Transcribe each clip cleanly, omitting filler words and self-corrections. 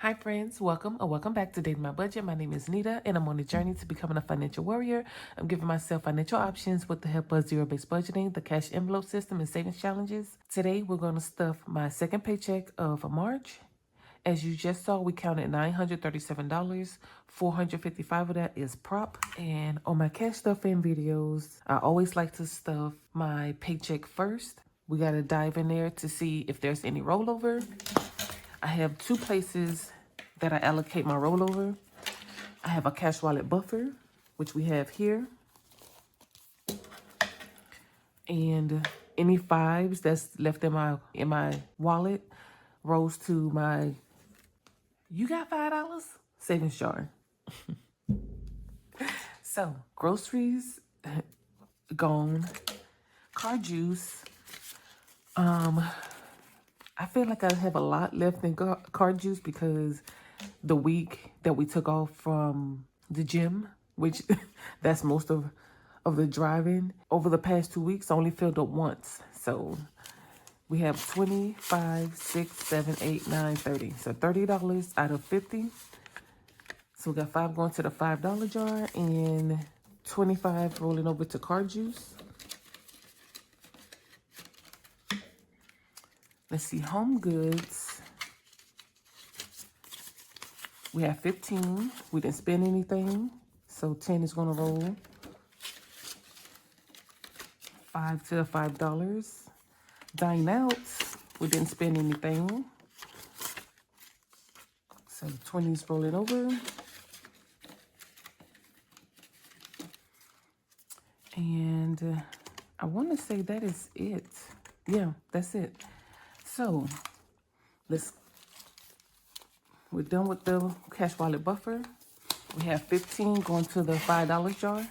Hi friends, welcome or welcome back to Dating My Budget. My name is Nita and I'm on a journey to becoming a financial warrior. I'm giving myself financial options with the help of zero-based budgeting, the cash envelope system, and savings challenges. Today we're going to stuff my second paycheck of March. As you just saw, we counted $937. $455 of that is prop. And on my cash stuffing videos, I always like to stuff my paycheck first. We got to dive in there to see if there's any rollover. I have two places that I allocate my rollover. I have a cash wallet buffer, which we have here. And any fives that's left in my wallet rolls to my "you got $5" savings jar. So groceries gone. Car juice. I feel like I have a lot left in car juice because the week that we took off from the gym, which that's most of the driving, over the past 2 weeks, I only filled up once. So we have 25, 6, 7, 8, 9, 30. So $30 out of 50. So we got 5 going to the $5 jar and 25 rolling over to car juice. Let's see, home goods. We have 15. We didn't spend anything, so 10 is gonna roll. 5 to the $5. Dine out. We didn't spend anything, so 20 is rolling over. And I want to say that is it. Yeah, that's it. So we're done with the cash wallet buffer. We have 15 going to the $5 jar.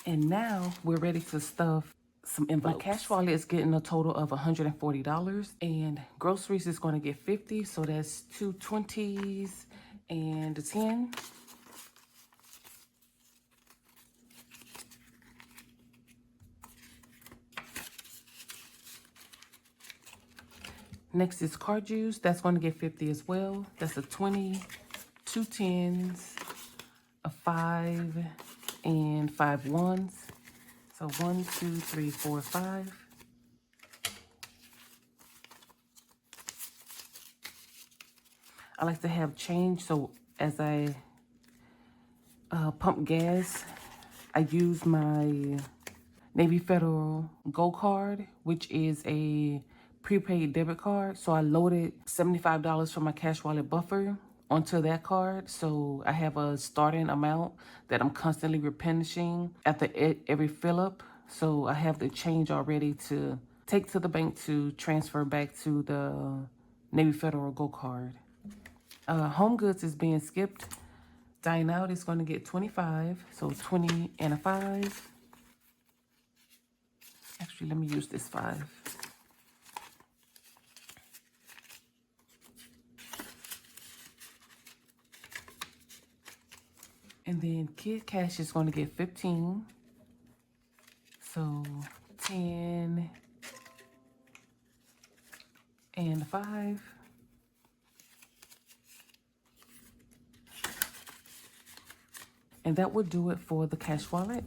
And now we're ready to stuff some envelopes. My cash wallet is getting a total of $140, and groceries is going to get 50, so that's 2 20s and a 10. Next is car juice. That's going to get 50 as well. That's a 20, 2 10s, a 5, and 5 1s. So 1, 2, 3, 4, 5. I like to have change, so as I pump gas, I use my Navy Federal Gold card, which is a prepaid debit card. So I loaded $75 from my cash wallet buffer onto that card. So I have a starting amount that I'm constantly replenishing after every fill up. So I have the change already to take to the bank to transfer back to the Navy Federal Gold card. Home goods is being skipped. Dine out is going to get 25. So 20 and a 5. Actually, let me use this 5. And then kid cash is going to get 15. So 10 and 5. And that would do it for the cash wallet.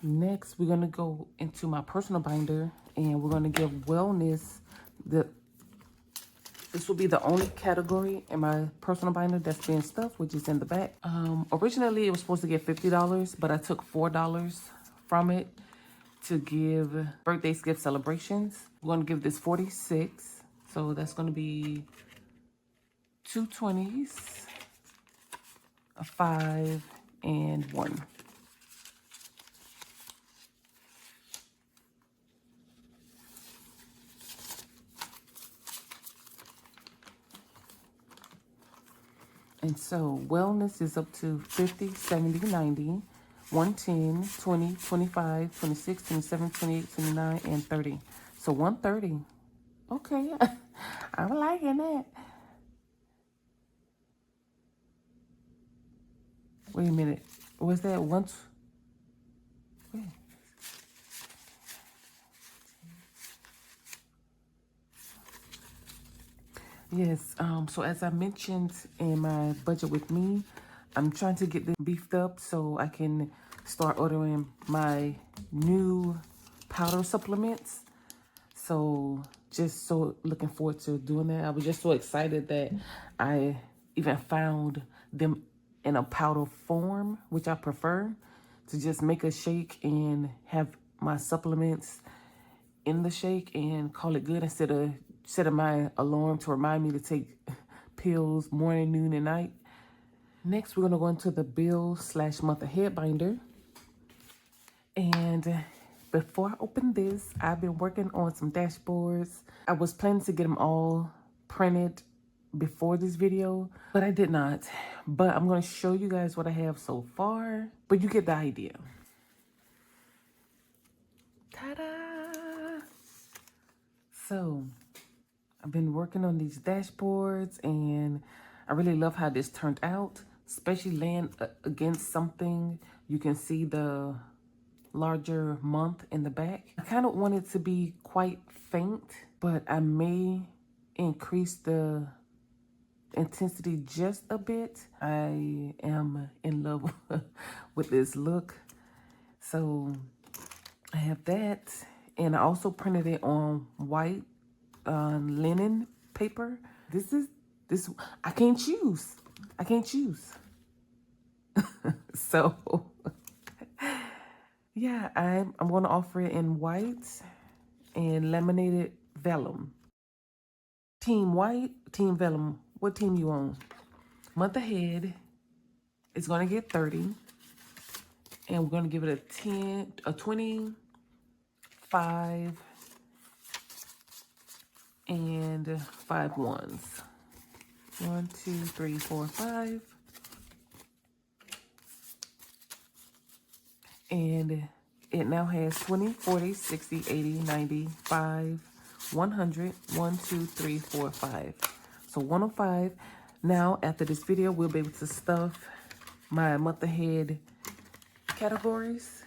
Next, we're going to go into my personal binder, and we're going to give wellness this will be the only category in my personal binder that's being stuffed, which is in the back. Originally, it was supposed to get $50, but I took $4 from it to give birthday gift celebrations. We're going to give this 46. So that's going to be 2 20s, a 5, and 1. And so wellness is up to 50, 70, 90, 110, 20, 25, 26, 27, 28, 29, and 30. So 130. Okay, I'm liking that. Wait a minute. Was that once? Yes, so as I mentioned in my budget with me, I'm trying to get this beefed up so I can start ordering my new powder supplements. So just so looking forward to doing that. I was just so excited that I even found them in a powder form, which I prefer, to just make a shake and have my supplements in the shake and call it good instead of setting my alarm to remind me to take pills morning, noon, and night. Next, we're going to go into the bill/month ahead binder. And before I open this, I've been working on some dashboards. I was planning to get them all printed before this video, but I did not. But I'm going to show you guys what I have so far, but you get the idea. Ta-da! So I've been working on these dashboards and I really love how this turned out, especially laying against something. You can see the larger month in the back. I kind of want it to be quite faint, but I may increase the intensity just a bit. I am in love with this look. So I have that. And I also printed it on white linen paper. This I can't choose. I can't choose. So yeah, I'm gonna offer it in white and laminated vellum. Team white, team vellum. What team you on? Month ahead is gonna get 30. And we're gonna give it a 10, a 20, 5, and 5 ones. 1, 2, 3, 4, 5. And it now has 20, 40, 60, 80, 90, 5, 100, 1, 2, 3, 4, 5. So 105. Now, after this video, we'll be able to stuff my month ahead categories.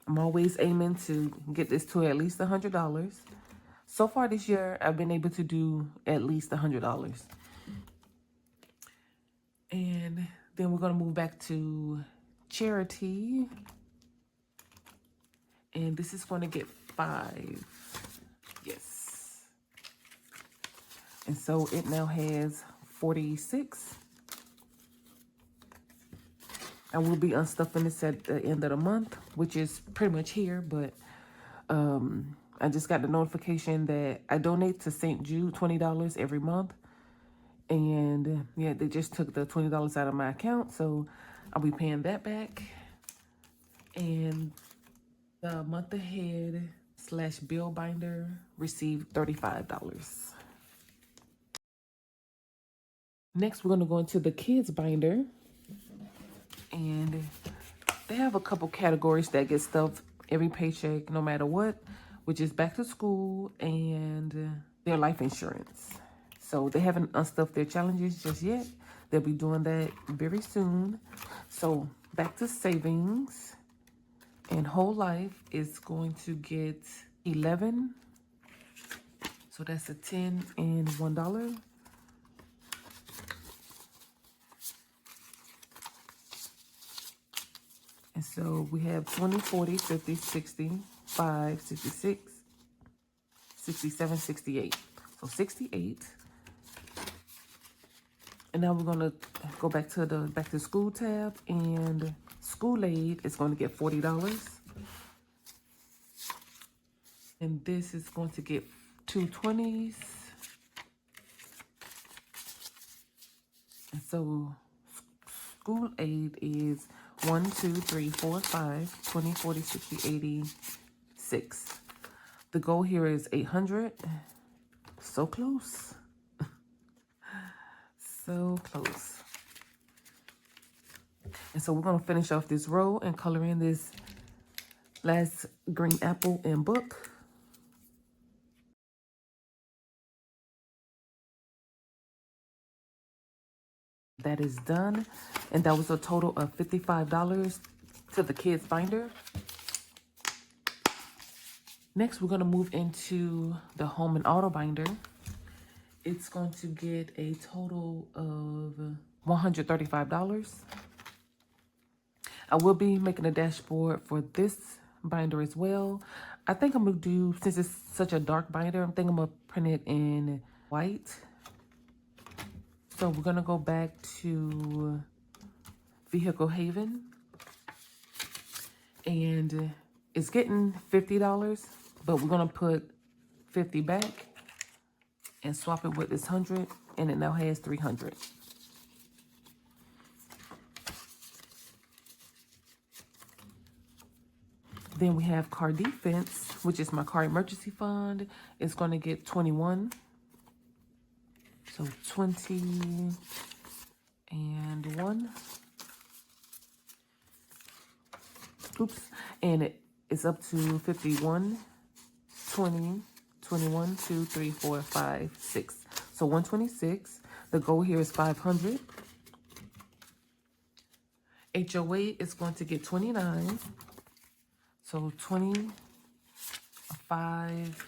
I'm always aiming to get this to at least $100. So far this year, I've been able to do at least $100. And then we're going to move back to charity. And this is going to get 5. Yes. And so it now has 46. I will be unstuffing this at the end of the month, which is pretty much here, but I just got the notification that I donate to St. Jude $20 every month. And yeah, they just took the $20 out of my account, so I'll be paying that back. And the month ahead / bill binder received $35. Next, we're going to go into the kids binder. And they have a couple categories that get stuffed every paycheck, no matter what, which is back to school and their life insurance. So they haven't unstuffed their challenges just yet. They'll be doing that very soon. So back to savings and whole life is going to get 11. So that's a 10 and $1. And so we have 20, 40, 50, 60, 5, 66, 67, 68. So 68. And now we're going to go back to the back to school tab, and school aid is going to get $40. And this is going to get 2 20s. And so school aid is 1, 2, 3, 4, 5, 20, 40, 60, 80, 6. The goal here is 800. So close. So close. And so we're going to finish off this row and color in this last green apple and book. That is done. And that was a total of $55 to the kids binder. Next, we're going to move into the home and auto binder. It's going to get a total of $135. I will be making a dashboard for this binder as well. I think I'm going to do, since it's such a dark binder, I think I'm going to print it in white. So we're going to go back to Vehicle Haven. And it's getting $50, but we're going to put 50 back and swap it with this 100, and it now has 300. Then we have Car Defense, which is my car emergency fund. It's going to get 21. So 20 and 1. Oops. And it's up to 51, 20, 21, 2, 3, 4, 5, 6. So 126. The goal here is 500. HOA is going to get 29. So 20, 5,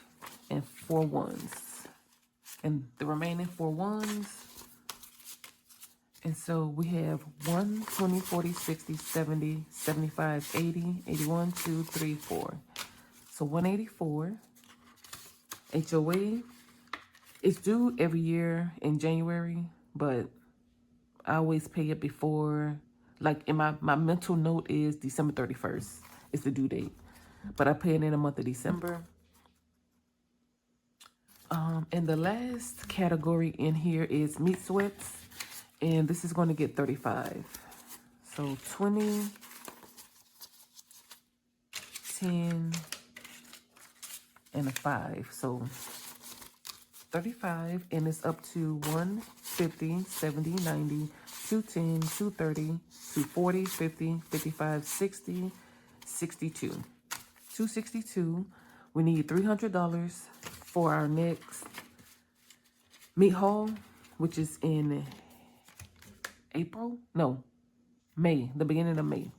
and 4 ones. And the remaining 4 ones. And so we have 1, 20, 40, 60, 70, 75, 80, 81, 2, 3, 4. So 184. HOA is due every year in January, but I always pay it before, like in my mental note is December 31st is the due date, but I pay it in the month of December. And the last category in here is meat sweats, and this is going to get 35. So 20, 10, and a 5. So 35, and it's up to 1, 50, 70, 90, 210, 230, 240, 50, 55, 60, 62. 262. We need $300 for our next meat haul, which is in April? No, May, the beginning of May.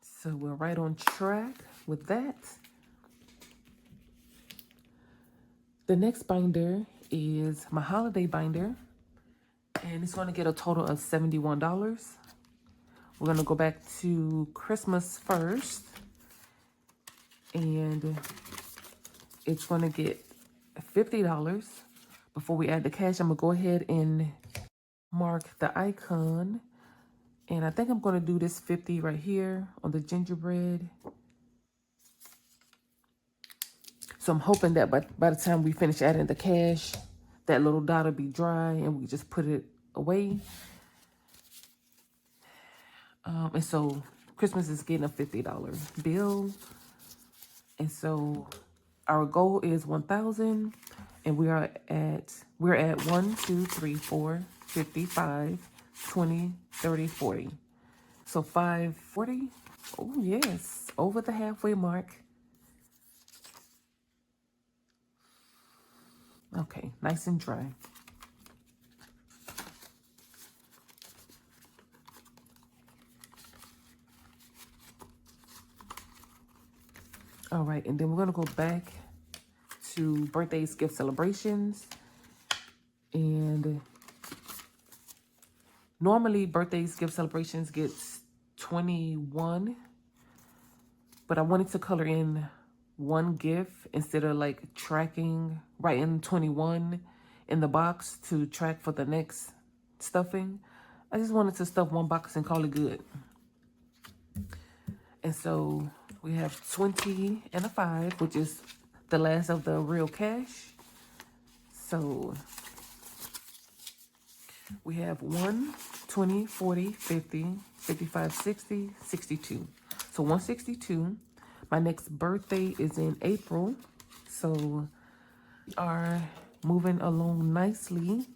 So we're right on track with that. The next binder is my holiday binder, and it's going to get a total of $71. We're going to go back to Christmas first, and it's going to get $50. Before we add the cash, I'm going to go ahead and mark the icon, and I think I'm going to do this 50 right here on the gingerbread. So I'm hoping that by the time we finish adding the cash, that little dot will be dry and we just put it away. And so Christmas is getting a $50 bill. And so our goal is 1,000, and we're at 1, 2, 3, 4, 55, 20, 30, 40. So 540. Oh yes, over the halfway mark. Okay, nice and dry. All right, and then we're gonna go back to birthdays, gift celebrations. And normally birthdays, gift celebrations gets 21, but I wanted to color in one gift instead of like writing 21 in the box to track for the next stuffing. I just wanted to stuff one box and call it good. And so we have 20 and a 5, which is the last of the real cash. So we have 1, 20, 40, 50, 55, 60, 62. So 162. My next birthday is in April. So we are moving along nicely.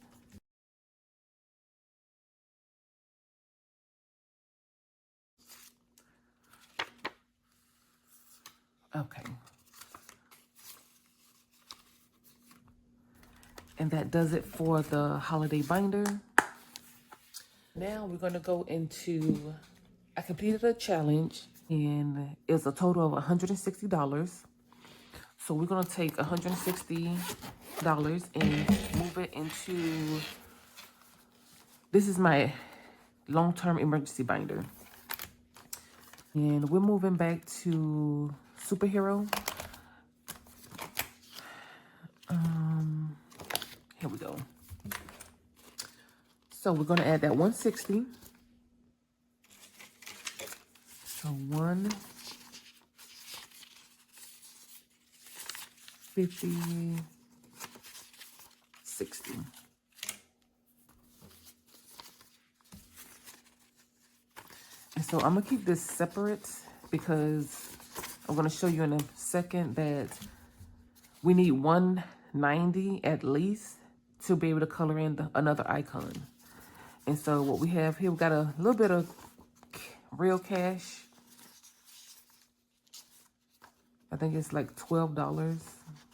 Okay. And that does it for the holiday binder. Now we're gonna go into, I completed a challenge and it was a total of $160. So we're gonna take $160 and move it into, this is my long-term emergency binder. And we're moving back to superhero. Here we go. So we're gonna add that 160. So 150, 60. And so I'm gonna keep this separate because I'm gonna show you in a second that we need 190 at least to be able to color in another icon. And so what we have here, we got a little bit of real cash. I think it's like $12.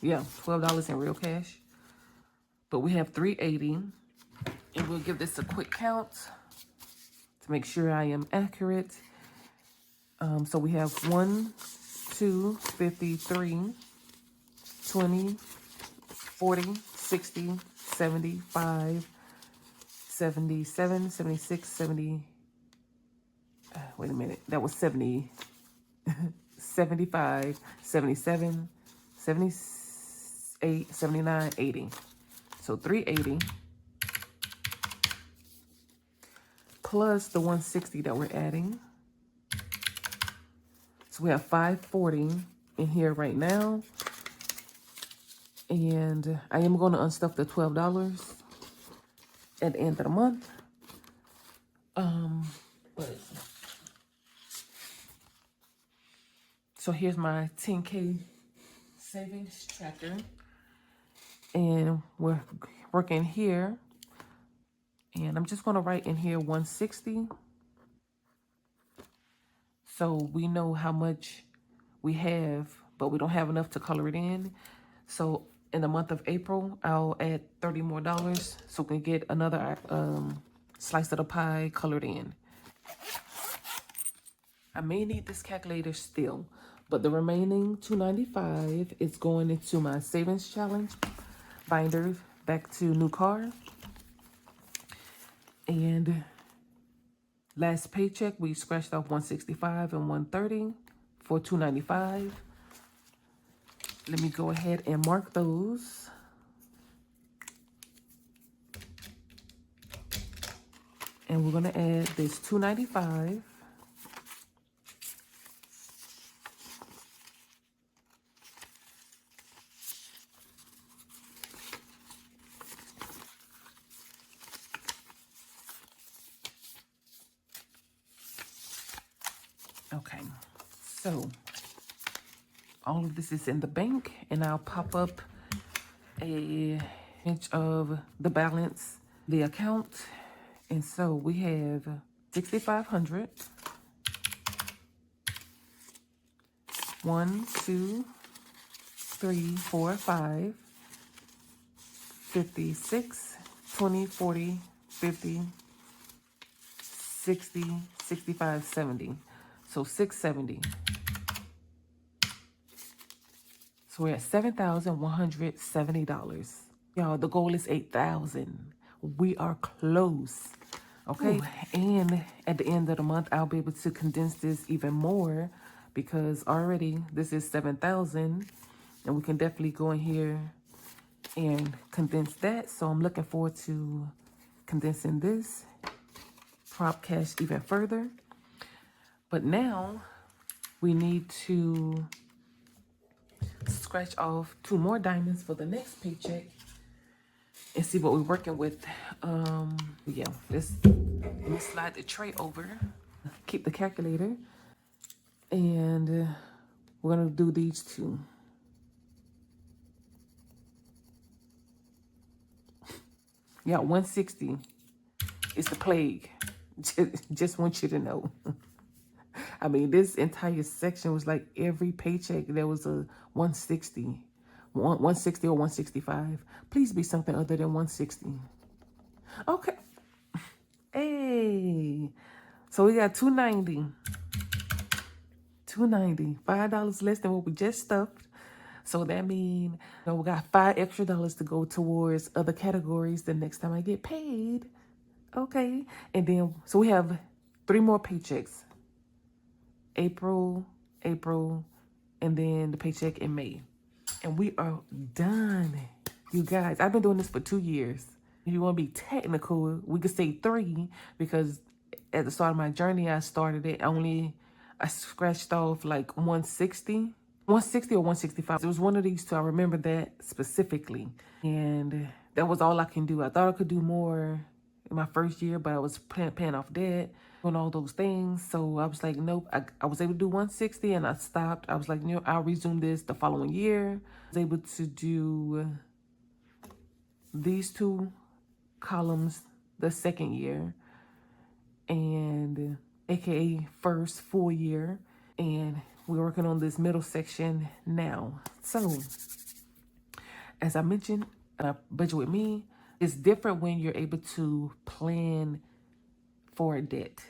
Yeah, $12 in real cash. But we have 380. And we'll give this a quick count to make sure I am accurate. So we have 1, 2, 53, 20, 40, 60, 75, 77, 76, 70. Wait a minute. That was 70. 75, 77, 78, 79, 80. So 380 plus the 160 that we're adding. So we have 540 in here right now. And I am going to unstuff the $12 at the end of the month. But so here's my 10K savings tracker. And we're working here. And I'm just going to write in here 160. So we know how much we have, but we don't have enough to color it in. So in the month of April, I'll add $30 more so we can get another slice of the pie colored in. I may need this calculator still, but the remaining $295 is going into my savings challenge binder, back to new car. And last paycheck, we scratched off 165 and 130 for $295. Let me go ahead and mark those. And we're gonna add this $295. Okay, so all of this is in the bank, and I'll pop up a image of the balance, the account. And so we have 6,500. 1, 2, 3, 4, 5, 56, 20, 40, 50, 60, 65, 70. So 670. So we're at $7,170. Y'all, the goal is $8,000. We are close. Okay. Ooh. And at the end of the month, I'll be able to condense this even more because already this is 7,000, and we can definitely go in here and condense that. So I'm looking forward to condensing this prop cash even further. But now we need to scratch off 2 more diamonds for the next paycheck and see what we're working with. Yeah, let me slide the tray over, keep the calculator, and we're gonna do these 2. Yeah, 160 is the plague. Just want you to know. I mean, this entire section was like every paycheck, there was a 160, 160 or 165. Please be something other than 160. Okay. Hey. So we got 290. $5 less than what we just stuffed. So that means we got $5 extra to go towards other categories the next time I get paid. Okay. And then, so we have 3 more paychecks. April, and then the paycheck in May. And we are done. You guys, I've been doing this for 2 years. If you want to be technical, we could say 3, because at the start of my journey, I started it I scratched off like 160 or 165. It was one of these two. I remember that specifically. And that was all I can do. I thought I could do more in my first year, but I was paying off debt, doing all those things. So I was like, nope. I was able to do 160 and I stopped. I was like, I'll resume this the following year. I was able to do these 2 columns the second year, and aka first full year, and we're working on this middle section now. So as I mentioned, budget with me is different when you're able to plan for a debt.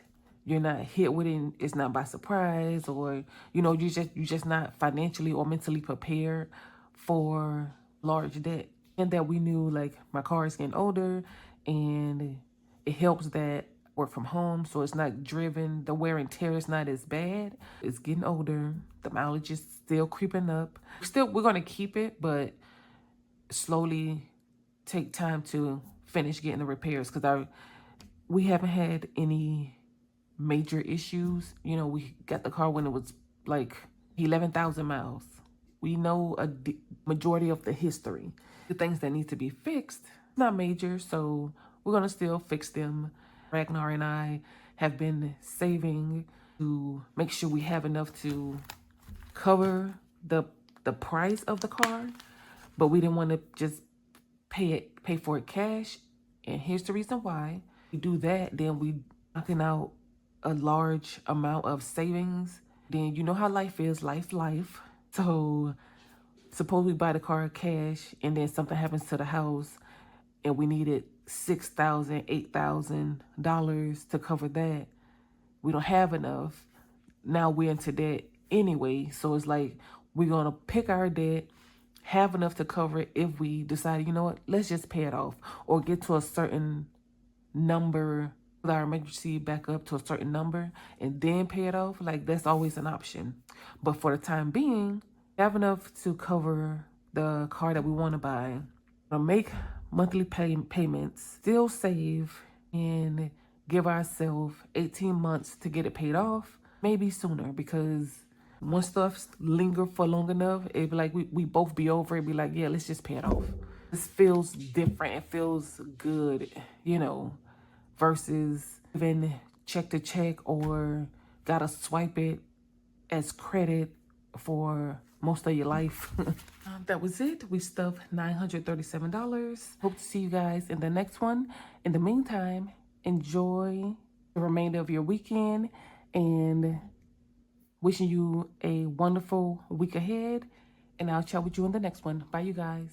You're not hit with it, it's not by surprise, or you're just not financially or mentally prepared for large debt. And that we knew, like, my car is getting older, and it helps that work from home, so it's not driven, the wear and tear is not as bad. It's getting older, the mileage is still creeping up. We're gonna keep it, but slowly take time to finish getting the repairs, because we haven't had any major issues. We got the car when it was like 11,000 miles. We know a majority of the history. The things that need to be fixed, not major, so we're gonna still fix them. Ragnar and I have been saving to make sure we have enough to cover the price of the car, but we didn't want to just pay for it cash. And here's the reason why. We do that, then we knocking out a large amount of savings. Then you know how life is, life. So suppose we buy the car cash and then something happens to the house and we needed $6,000, $8,000 to cover that. We don't have enough. Now we're into debt anyway. So it's like, we're going to pick our debt, have enough to cover it if we decide, let's just pay it off, or get to a certain number, with our emergency back up to a certain number, and then pay it off. Like, that's always an option. But for the time being, have enough to cover the car that we want to buy, make monthly payments, still save, and give ourselves 18 months to get it paid off, maybe sooner, because once stuff linger for long enough, it'd be like we both be over it, be like, yeah, let's just pay it off. This feels different, it feels good, versus even check to check or gotta swipe it as credit for most of your life. That was it. We stuffed $937. Hope to see you guys in the next one. In the meantime, enjoy the remainder of your weekend, and wishing you a wonderful week ahead. And I'll chat with you in the next one. Bye, you guys.